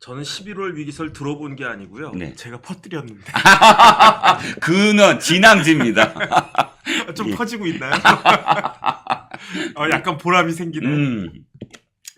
저는 11월 위기설 들어본 게 아니고요. 네. 제가 퍼뜨렸는데. 근원 진앙지입니다. 좀 예. 퍼지고 있나요? 약간 보람이 생기네.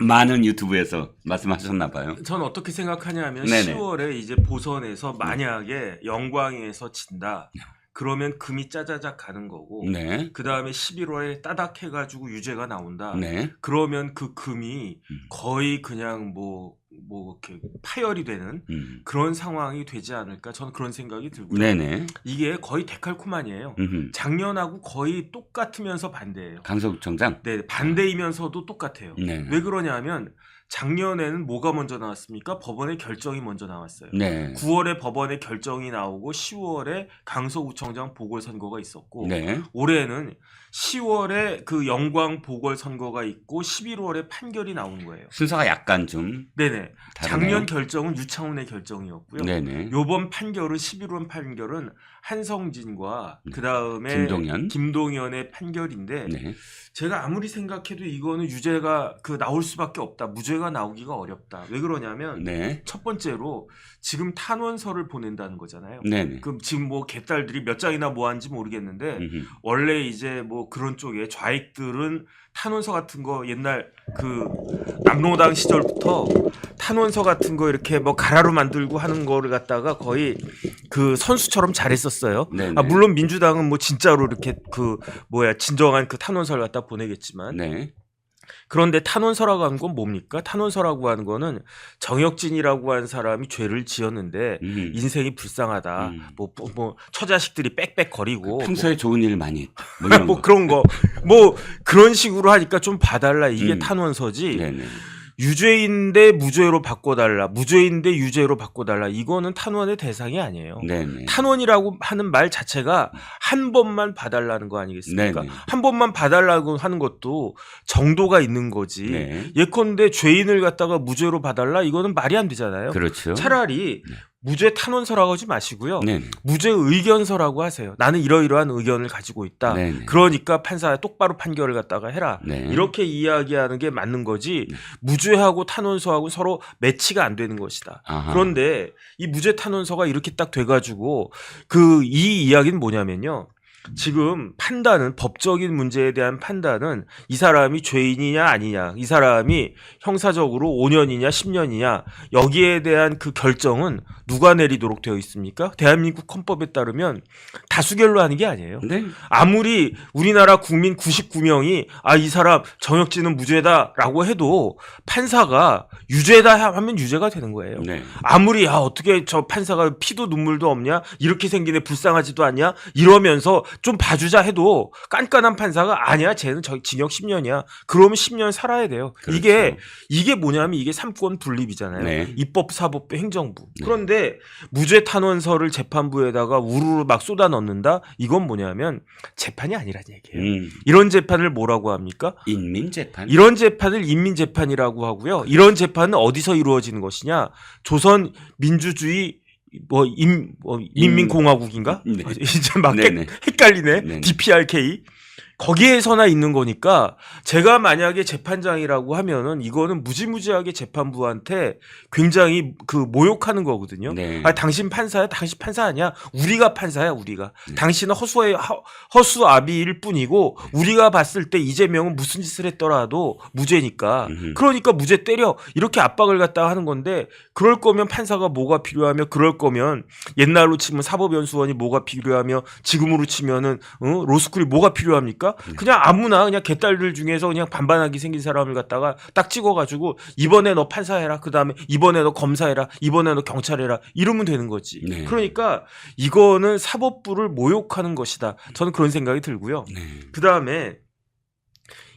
많은 유튜브에서 말씀하셨나 봐요. 저는 어떻게 생각하냐면 네네. 10월에 이제 보선에서 만약에 영광에서 진다. 그러면 금이 짜자작 가는 거고 네. 그 다음에 11월에 따닥 해가지고 유죄가 나온다. 네. 그러면 그 금이 거의 그냥 뭐 이렇게 파열이 되는 그런 상황이 되지 않을까 저는 그런 생각이 들고요. 네네. 이게 거의 데칼코마니예요. 작년하고 거의 똑같으면서 반대예요. 강서구청장. 네, 반대이면서도 똑같아요. 네. 왜 그러냐면 작년에는 뭐가 먼저 나왔습니까? 법원의 결정이 먼저 나왔어요. 네. 9월에 법원의 결정이 나오고 10월에 강서구청장 보궐선거가 있었고 네. 올해는 10월에 그 영광 보궐선거가 있고 11월에 판결이 나오는 거예요. 순서가 약간 좀 네네. 다르네요. 작년 결정은 유창훈의 결정이었고요. 네네. 요번 판결은 11월 판결은 한성진과 그 다음에 김동연의 판결인데 네. 제가 아무리 생각해도 이거는 유죄가 나올 수밖에 없다. 무죄가 나오기가 어렵다. 왜 그러냐면 네. 첫 번째로 지금 탄원서를 보낸다는 거잖아요. 네네. 그럼 지금 뭐 개딸들이 몇 장이나 모았는지 모르겠는데 원래 이제 뭐 그런 쪽에 좌익들은 탄원서 같은 거 옛날 그 남로당 시절부터 탄원서 같은 거 이렇게 뭐 가라로 만들고 하는 거를 갖다가 거의 그 선수처럼 잘했었어요. 물론 민주당은 뭐 진짜로 이렇게 진정한 그 탄원서를 갖다 보내겠지만 네. 그런데 탄원서라고 하는 건 뭡니까? 탄원서라고 하는 거는 정혁진이라고 하는 사람이 죄를 지었는데 인생이 불쌍하다. 뭐 처자식들이 빽빽거리고 평소에 좋은 일 많이 했다. 뭐 이런 거. 그런 거. 뭐 그런 식으로 하니까 좀 봐달라. 이게 탄원서지. 네네. 유죄인데 무죄로 바꿔달라. 무죄인데 유죄로 바꿔달라. 이거는 탄원의 대상이 아니에요. 네네. 탄원이라고 하는 말 자체가 한 번만 봐달라는 거 아니겠습니까? 네네. 한 번만 봐달라고 하는 것도 정도가 있는 거지. 네. 예컨대 죄인을 갖다가 무죄로 봐달라. 이거는 말이 안 되잖아요. 그렇죠. 차라리 무죄 탄원서라고 하지 마시고요. 네네. 무죄 의견서라고 하세요. 나는 이러이러한 의견을 가지고 있다. 네네. 그러니까 판사가 똑바로 판결을 갖다가 해라. 네. 이렇게 이야기하는 게 맞는 거지. 무죄하고 탄원서하고 서로 매치가 안 되는 것이다. 아하. 그런데 이 무죄 탄원서가 이렇게 딱 돼가지고 이 이야기는 뭐냐면요. 지금 판단은 법적인 문제에 대한 판단은 이 사람이 죄인이냐 아니냐, 이 사람이 형사적으로 5년이냐 10년이냐 여기에 대한 그 결정은 누가 내리도록 되어 있습니까? 대한민국 헌법에 따르면 다수결로 하는 게 아니에요. 네. 아무리 우리나라 국민 99명이 이 사람 정혁진은 무죄다라고 해도 판사가 유죄다 하면 유죄가 되는 거예요. 네. 아무리 어떻게 저 판사가 피도 눈물도 없냐, 이렇게 생긴 애 불쌍하지도 않냐 이러면서 좀 봐주자 해도 깐깐한 판사가 아니야, 쟤는 징역 10년이야. 그러면 10년 살아야 돼요. 그렇죠. 이게 뭐냐면 이게 삼권 분립이잖아요. 네. 입법, 사법부, 행정부. 네. 그런데 무죄 탄원서를 재판부에다가 우르르 막 쏟아 넣는다. 이건 뭐냐면 재판이 아니라는 얘기예요. 이런 재판을 뭐라고 합니까? 인민재판. 이런 재판을 인민재판이라고 하고요. 이런 재판은 어디서 이루어지는 것이냐? 조선 민주주의 인민공화국인가? 네. 이제 막 네네. 헷갈리네. 네네. DPRK. 거기에서나 있는 거니까 제가 만약에 재판장이라고 하면은 이거는 무지무지하게 재판부한테 굉장히 모욕하는 거거든요. 네. 당신 판사야? 당신 판사 아니야? 우리가 판사야, 우리가. 당신은 허수아비일 뿐이고 우리가 봤을 때 이재명은 무슨 짓을 했더라도 무죄니까. 그러니까 무죄 때려. 이렇게 압박을 갖다가 하는 건데 그럴 거면 판사가 뭐가 필요하며 그럴 거면 옛날로 치면 사법연수원이 뭐가 필요하며 지금으로 치면은 로스쿨이 뭐가 필요합니까? 그냥 아무나 그냥 개딸들 중에서 그냥 반반하게 생긴 사람을 갖다가 딱 찍어가지고 이번에 너 판사해라. 그 다음에 이번에 너 검사해라. 이번에 너 경찰해라. 이러면 되는 거지. 네. 그러니까 이거는 사법부를 모욕하는 것이다. 저는 그런 생각이 들고요. 네. 그 다음에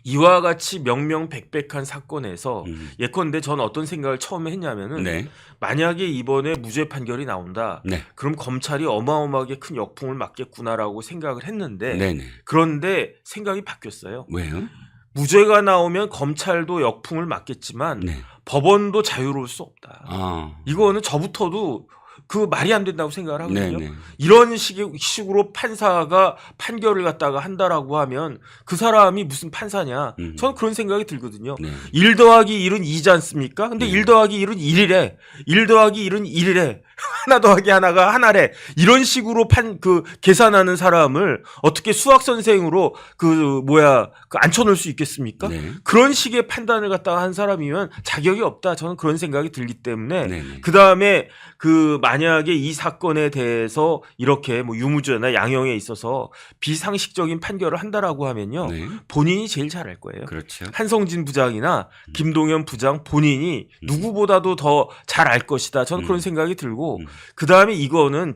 이와 같이 명명백백한 사건에서 예컨대 저는 어떤 생각을 처음에 했냐면은 네. 만약에 이번에 무죄 판결이 나온다. 네. 그럼 검찰이 어마어마하게 큰 역풍을 맞겠구나라고 생각을 했는데 네네. 그런데 생각이 바뀌었어요. 왜요? 무죄가 나오면 검찰도 역풍을 맞겠지만 네. 법원도 자유로울 수 없다. 아. 이거는 저부터도 그 말이 안 된다고 생각을 하거든요. 네네. 이런 식으로 판사가 판결을 갖다가 한다라고 하면 그 사람이 무슨 판사냐. 저는 그런 생각이 들거든요. 네. 1 더하기 1은 2지 않습니까? 근데 네. 1 더하기 1은 1이래. 1 더하기 1은 1이래. 하나 더하기 하나가 하나래. 이런 식으로 계산하는 사람을 어떻게 수학 선생으로 앉혀놓을 수 있겠습니까? 네. 그런 식의 판단을 갖다가 한 사람이면 자격이 없다. 저는 그런 생각이 들기 때문에 네네. 그 다음에 만약에 이 사건에 대해서 이렇게 뭐 유무죄나 양형에 있어서 비상식적인 판결을 한다라고 하면요. 네. 본인이 제일 잘할 거예요. 그렇죠. 한성진 부장이나 김동연 부장 본인이 누구보다도 더 잘 알 것이다. 저는 그런 생각이 들고 그 다음에 이거는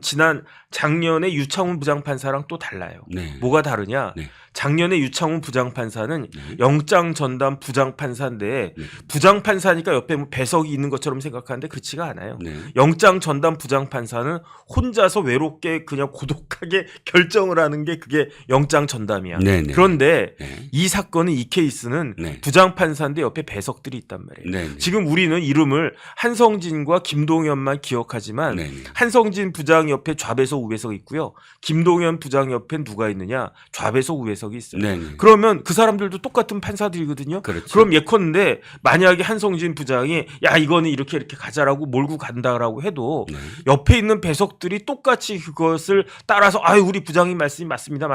작년에 유창훈 부장판사랑 또 달라요. 네. 뭐가 다르냐? 네. 작년에 유창훈 부장판사는 네. 영장 전담 부장판사인데 네. 부장판사니까 옆에 뭐 배석이 있는 것처럼 생각하는데 그렇지가 않아요. 네. 영장 전담 부장판사는 혼자서 외롭게 그냥 고독하게 결정을 하는 게 그게 영장 전담이야. 네네. 그런데 네. 이 사건은 이 케이스는 네. 부장판사인데 옆에 배석들이 있단 말이에요. 네네. 지금 우리는 이름을 한성진과 김동연만 기억하지만 네네. 한성진 부장 옆에 좌배석 우배석 있고요. 김동연 부장 옆에 누가 있느냐? 좌배석 우배석이 있어요. 네네. 그러면 그 사람들도 똑같은 판사들이거든요. 그렇죠. 그럼 예컨대 만약에 한성진 부장이 야 이거는 이렇게 가자라고 몰고 간다라고 해도 네. 옆에 있는 배석들이 똑같이 그것을 따라서 아유 우리 부장님 말씀이 맞습니다.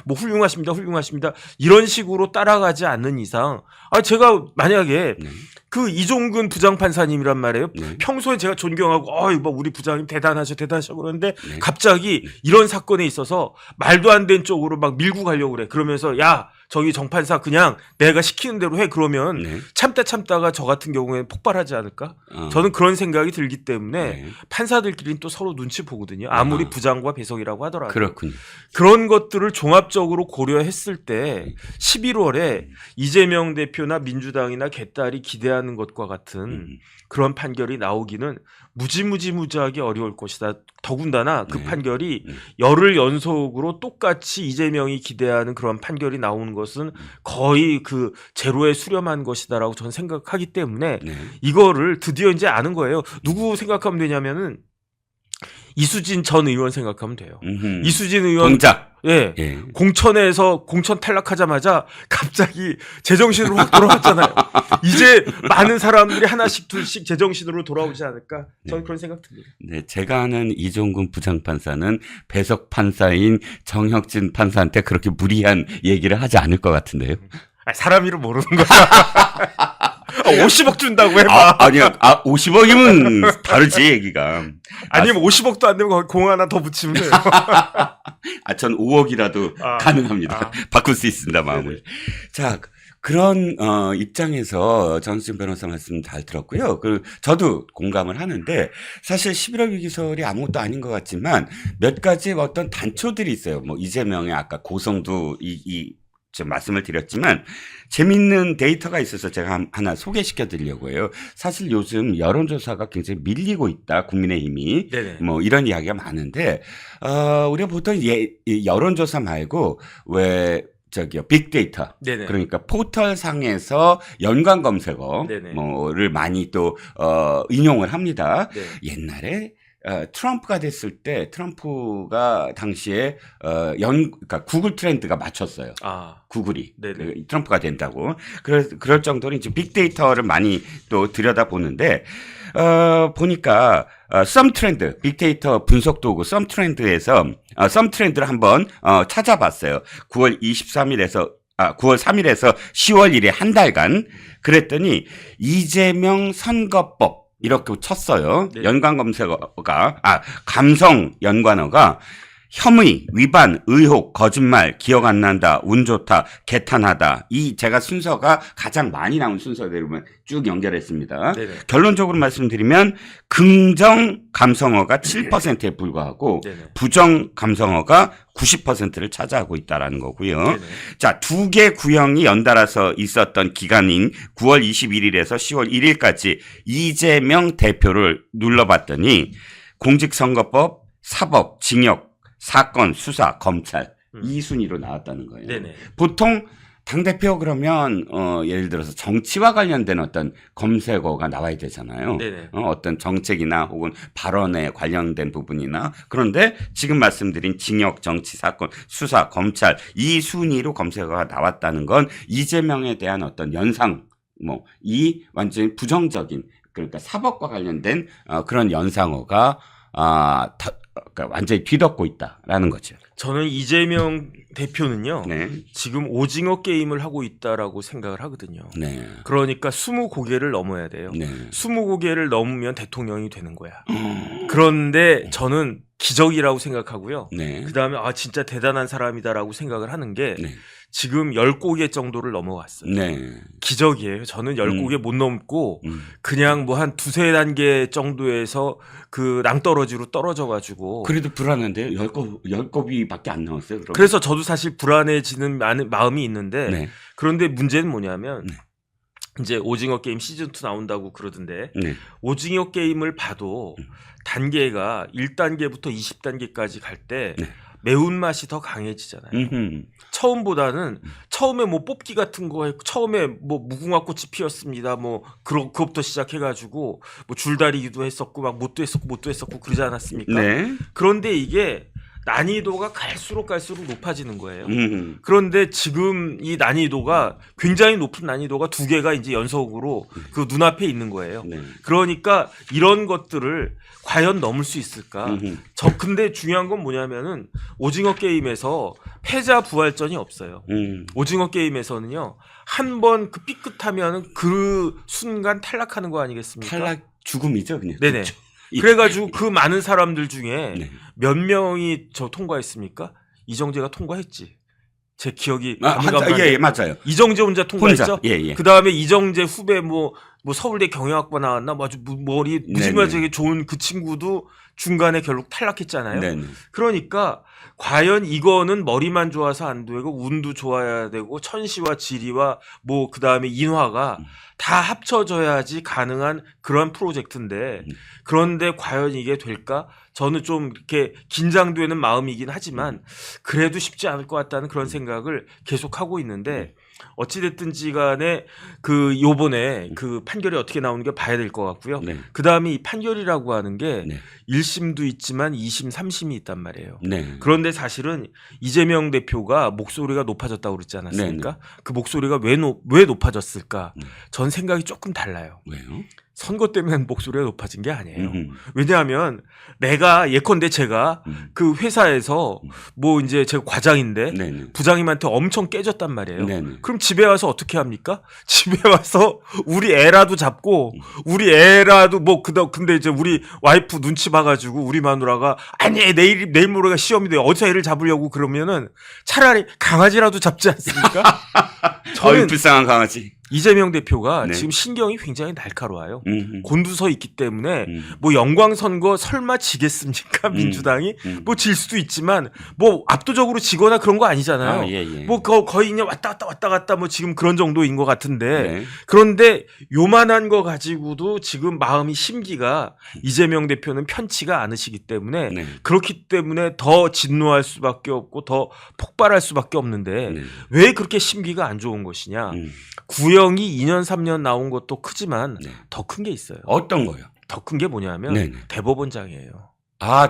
뭐 훌륭하십니다. 이런 식으로 따라가지 않는 이상 제가 만약에 네. 그 이종근 부장판사님이란 말이에요. 네. 평소에 제가 존경하고 뭐 우리 부장님 대단하셔 그러는데 네. 갑자기 이런 사건에 있어서 말도 안 된 쪽으로 막 밀고 가려고 그래. 그러면서 야 저기 정판사 그냥 내가 시키는 대로 해. 그러면 네. 참다가 저 같은 경우에는 폭발하지 않을까? 저는 그런 생각이 들기 때문에 네. 판사들끼리는 또 서로 눈치 보거든요. 아무리 부장과 배석이라고 하더라도. 그렇군요. 그런 것들을 종합적으로 고려했을 때 11월에 이재명 대표나 민주당이나 개딸이 기대하는 것과 같은 그런 판결이 나오기는 무지하게 어려울 것이다. 더군다나 그 네. 판결이 열흘 연속으로 똑같이 이재명이 기대하는 그런 판결이 나오는 것은 거의 제로에 수렴한 것이다라고 저는 생각하기 때문에 네. 이거를 드디어 이제 아는 거예요. 누구 생각하면 되냐면은 이수진 전 의원 생각하면 돼요. 이수진 의원 동작. 예. 예. 공천 탈락하자마자 갑자기 제정신으로 확 돌아왔잖아요. 이제 많은 사람들이 하나씩 둘씩 제정신으로 돌아오지 않을까? 저는 그런 생각 듭니다. 네, 제가 아는 이종근 부장판사는 배석 판사인 정혁진 판사한테 그렇게 무리한 얘기를 하지 않을 것 같은데요. 사람 이름 모르는 거야. 50억 준다고 해봐. 아니야. 50억이면 다르지, 얘기가. 아니면 50억도 안 되면 공 하나 더 붙이면 돼요. 전 5억이라도 가능합니다. 바꿀 수 있습니다, 마음을. 자, 그런 입장에서 전수진 변호사 말씀 잘 들었고요. 저도 공감을 하는데 사실 11월 위기설이 아무것도 아닌 것 같지만 몇 가지 어떤 단초들이 있어요. 뭐 이재명의 아까 고성도 좀 말씀을 드렸지만 재밌는 데이터가 있어서 제가 하나 소개시켜 드리려고 해요. 사실 요즘 여론조사가 굉장히 밀리고 있다. 국민의힘이. 네네. 뭐 이런 이야기가 많은데 우리가 보통 여론조사 말고 빅데이터. 네네. 그러니까 포털 상에서 연관 검색어 네네. 뭐를 많이 또 인용을 합니다. 네. 옛날에 트럼프가 됐을 때 트럼프가 당시에 그러니까 구글 트렌드가 맞췄어요. 구글이 트럼프가 된다고. 그럴 정도로 이제 빅데이터를 많이 또 들여다보는데 보니까 썸트렌드 빅데이터 분석 도구 썸트렌드에서 썸트렌드를 한번 찾아봤어요. 9월 3일에서 10월 1일 한 달간 그랬더니 이재명 선거법 이렇게 쳤어요. 네. 연관 검색어가 감성 연관어가 혐의, 위반, 의혹, 거짓말, 기억 안 난다, 운 좋다, 개탄하다. 제가 순서가 가장 많이 나온 순서대로만 쭉 연결했습니다. 네네. 결론적으로 말씀드리면 긍정 감성어가 7%에 불과하고 네네. 부정 감성어가 90%를 차지하고 있다라는 거고요. 네네. 자, 두 개 구형이 연달아서 있었던 기간인 9월 21일에서 10월 1일까지 이재명 대표를 눌러봤더니 공직선거법, 사법, 징역, 사건, 수사, 검찰 이 순위로 나왔다는 거예요. 네네. 보통 당대표 그러면 예를 들어서 정치와 관련된 어떤 검색어가 나와야 되잖아요. 네네. 어떤 정책이나 혹은 발언에 관련된 부분이나 그런데 지금 말씀드린 징역, 정치, 사건, 수사, 검찰 이 순위로 검색어가 나왔다는 건 이재명에 대한 어떤 연상 이 완전히 부정적인 그러니까 사법과 관련된 그런 연상어가 그러니까 완전히 뒤덮고 있다라는 거죠. 저는 이재명 대표는요. 네. 지금 오징어 게임을 하고 있다라고 생각을 하거든요. 네. 그러니까 20고개를 넘어야 돼요. 네. 20고개를 넘으면 대통령이 되는 거야. 그런데 저는 기적이라고 생각하고요. 네. 그다음에 진짜 대단한 사람이다라고 생각을 하는 게 네. 지금 10고개 정도를 넘어갔어요. 네. 기적이에요. 저는 10고개 못 넘고 그냥 뭐 한 두세 단계 정도에서 그 낭떠러지로 떨어져 가지고 그래도 불안한데요. 10겁이밖에 안 나왔어요. 그럼. 그래서 저도 사실 불안해지는 마음이 있는데 네. 그런데 문제는 뭐냐면 네. 이제 오징어 게임 시즌2 나온다고 그러던데 네. 오징어 게임을 봐도 단계가 1단계부터 20단계까지 갈 때 네. 매운맛이 더 강해지잖아요. 처음보다는 처음에 뭐 뽑기 같은 거 했고 처음에 뭐 무궁화꽃이 피었습니다. 뭐 그것부터 시작해가지고 뭐 줄다리기도 했었고 막 못도 했었고 그러지 않았습니까? 네. 그런데 이게 난이도가 갈수록 높아지는 거예요. 그런데 지금 이 난이도가 굉장히 높은 난이도가 두 개가 이제 연속으로 그 눈앞에 있는 거예요. 네. 그러니까 이런 것들을 과연 넘을 수 있을까? 근데 중요한 건 뭐냐면은 오징어 게임에서 패자 부활전이 없어요. 오징어 게임에서는요. 한 번 그 삐끗하면은 그 순간 탈락하는 거 아니겠습니까? 탈락 죽음이죠, 그냥. 네네. 그렇죠. 그래가지고 그 많은 사람들 중에 네. 몇 명이 저 통과했습니까? 이정재가 통과했지. 제 기억이 예, 맞아요. 이정재 혼자 통과했죠. 혼자, 예. 그 다음에 이정재 후배 뭐 서울대 경영학과 나왔나 아주 머리 무지막지하게 좋은 그 친구도 중간에 결국 탈락했잖아요. 네네. 그러니까 과연 이거는 머리만 좋아서 안 되고 운도 좋아야 되고 천시와 지리와 뭐 그 다음에 인화가 다 합쳐져야지 가능한 그런 프로젝트인데 그런데 과연 이게 될까? 저는 좀 이렇게 긴장되는 마음이긴 하지만 그래도 쉽지 않을 것 같다는 그런 생각을 계속 하고 있는데 어찌됐든지 간에 그 요번에 그 판결이 어떻게 나오는 게 봐야 될 것 같고요. 네. 그 다음에 이 판결이라고 하는 게 네. 1심도 있지만 2심, 3심이 있단 말이에요. 네. 그런데 사실은 이재명 대표가 목소리가 높아졌다고 그랬지 않았습니까? 네. 그 목소리가 왜 높아졌을까? 전 생각이 조금 달라요. 왜요? 선거 때문에 목소리가 높아진 게 아니에요. 왜냐하면 내가 예컨대 제가 그 회사에서 뭐 이제 제가 과장인데 네네. 부장님한테 엄청 깨졌단 말이에요. 네네. 그럼 집에 와서 어떻게 합니까? 집에 와서 우리 애라도 잡고 우리 애라도 뭐 근데 이제 우리 와이프 눈치 봐가지고 우리 마누라가 아니 내일 모레가 시험인데 어디서 애를 잡으려고 그러면은 차라리 강아지라도 잡지 않습니까? 저는 불쌍한 강아지. 이재명 대표가 네. 지금 신경이 굉장히 날카로워요. 곤두서 있기 때문에 뭐 영광선거 설마 지겠습니까? 민주당이 뭐 질 수도 있지만 뭐 압도적으로 지거나 그런 거 아니잖아요. 예. 뭐 거의 그냥 왔다 갔다 뭐 지금 그런 정도인 것 같은데 네. 그런데 요만한 거 가지고도 지금 마음이 심기가 이재명 대표는 편치가 않으시기 때문에 네. 그렇기 때문에 더 진노할 수밖에 없고 더 폭발할 수밖에 없는데 네. 왜 그렇게 심기가 안 좋은 것이냐? 구형이 2년 3년 나온 것도 크지만 네. 더 큰 게 있어요. 어떤 거요? 더 큰 게 뭐냐면 네네. 대법원장이에요.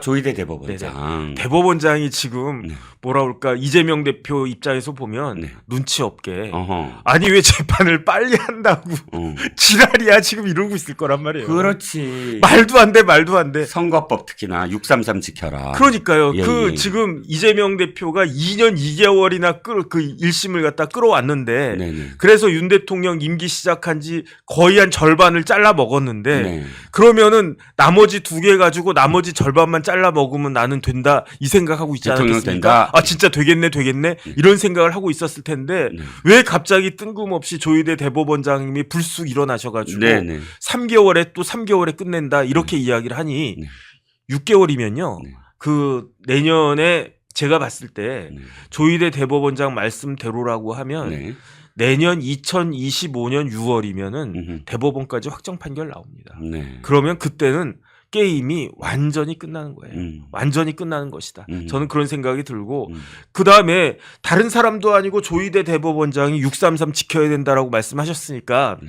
조희대 대법원장. 대법원장이 지금 네. 뭐라 그럴까 이재명 대표 입장에서 보면 네. 눈치 없게 어허. 아니 왜 재판을 빨리 한다고 지랄이야 지금 이러고 있을 거란 말이에요. 그렇지. 말도 안 돼. 선거법 특히나 633 지켜라. 그러니까요. 예. 지금 이재명 대표가 2년 2개월이나 그 1심을 갖다 끌어왔는데 네네. 그래서 윤 대통령 임기 시작한 지 거의 한 절반을 잘라 먹었는데 네. 그러면은 나머지 2개 가지고 나머지 절반만 잘라 먹으면 나는 된다 이 생각하고 있지 대통령 않았습니까? 된다. 진짜 되겠네 이런 생각을 하고 있었을 텐데 왜 갑자기 뜬금없이 조희대 대법원장님이 불쑥 일어나셔가지고 네네. 3개월에 끝낸다 이렇게 이야기를 하니 6개월이면요 네. 그 내년에 제가 봤을 때 네. 조희대 대법원장 말씀대로라고 하면 네. 내년 2025년 6월이면은 대법원까지 확정 판결 나옵니다. 네. 그러면 그때는 게임이 완전히 끝나는 거예요. 완전히 끝나는 것이다. 저는 그런 생각이 들고 그 다음에 다른 사람도 아니고 조희대 대법원장이 633 지켜야 된다라고 말씀하셨으니까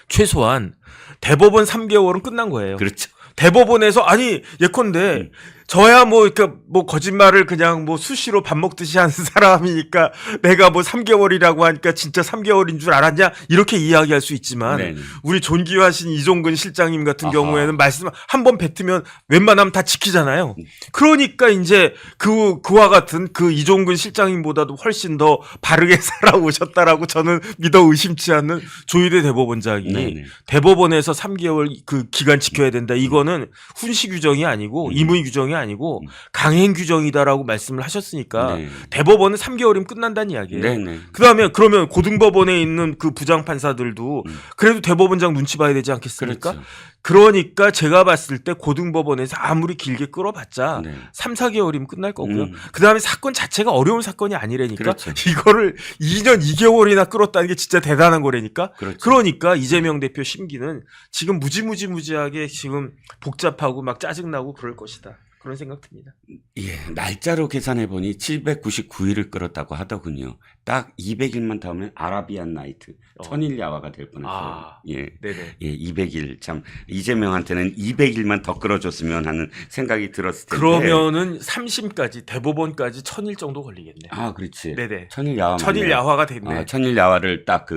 최소한 대법원 3개월은 끝난 거예요. 그렇죠. 대법원에서 아니 예컨대 저야 뭐 그러니까 뭐 거짓말을 그냥 뭐 수시로 밥 먹듯이 하는 사람이니까 내가 뭐 3개월이라고 하니까 진짜 3개월인 줄 알았냐 이렇게 이야기할 수 있지만 네네. 우리 존귀하신 이종근 실장님 같은 아하. 경우에는 말씀 한 번 뱉으면 웬만하면 다 지키잖아요. 그러니까 이제 그와 같은 그 이종근 실장님보다도 훨씬 더 바르게 살아오셨다라고 저는 믿어 의심치 않는 조희대 대법원장이 네네. 대법원에서 3개월 그 기간 지켜야 된다. 이거는 훈시 규정이 아니고 임의 규정이 아니고 강행 규정이다라고 말씀을 하셨으니까 네. 대법원은 3개월이면 끝난다는 이야기예요. 네네. 그다음에 그러면 고등법원에 있는 그 부장 판사들도 그래도 대법원장 눈치 봐야 되지 않겠습니까? 그렇죠. 그러니까 제가 봤을 때 고등법원에서 아무리 길게 끌어봤자 네. 3, 4개월이면 끝날 거고요. 그다음에 사건 자체가 어려운 사건이 아니라니까 그렇죠. 이거를 2년 2개월이나 끌었다는 게 진짜 대단한 거라니까. 그렇죠. 그러니까 이재명 대표 심기는 지금 무지무지하게 지금 복잡하고 막 짜증나고 그럴 것이다. 그런 생각 듭니다. 예, 날짜로 계산해 보니 799일을 끌었다고 하더군요. 딱 200일만 더 하면 아라비안 나이트, 천일 야화가 될 뻔했어요. 아, 예. 네네. 예, 200일 참 이재명한테는 200일만 더 끌어줬으면 하는 생각이 들었을 텐데. 그러면은 3심까지 대법원까지 1000일 정도 걸리겠네. 아, 그렇지. 네네. 천일 야화. 천일 야화가 됐네. 아, 천일 야화를 딱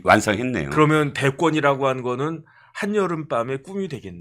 완성했네요. 그러면 대권이라고 한 거는 한여름 밤의 꿈이 되겠네.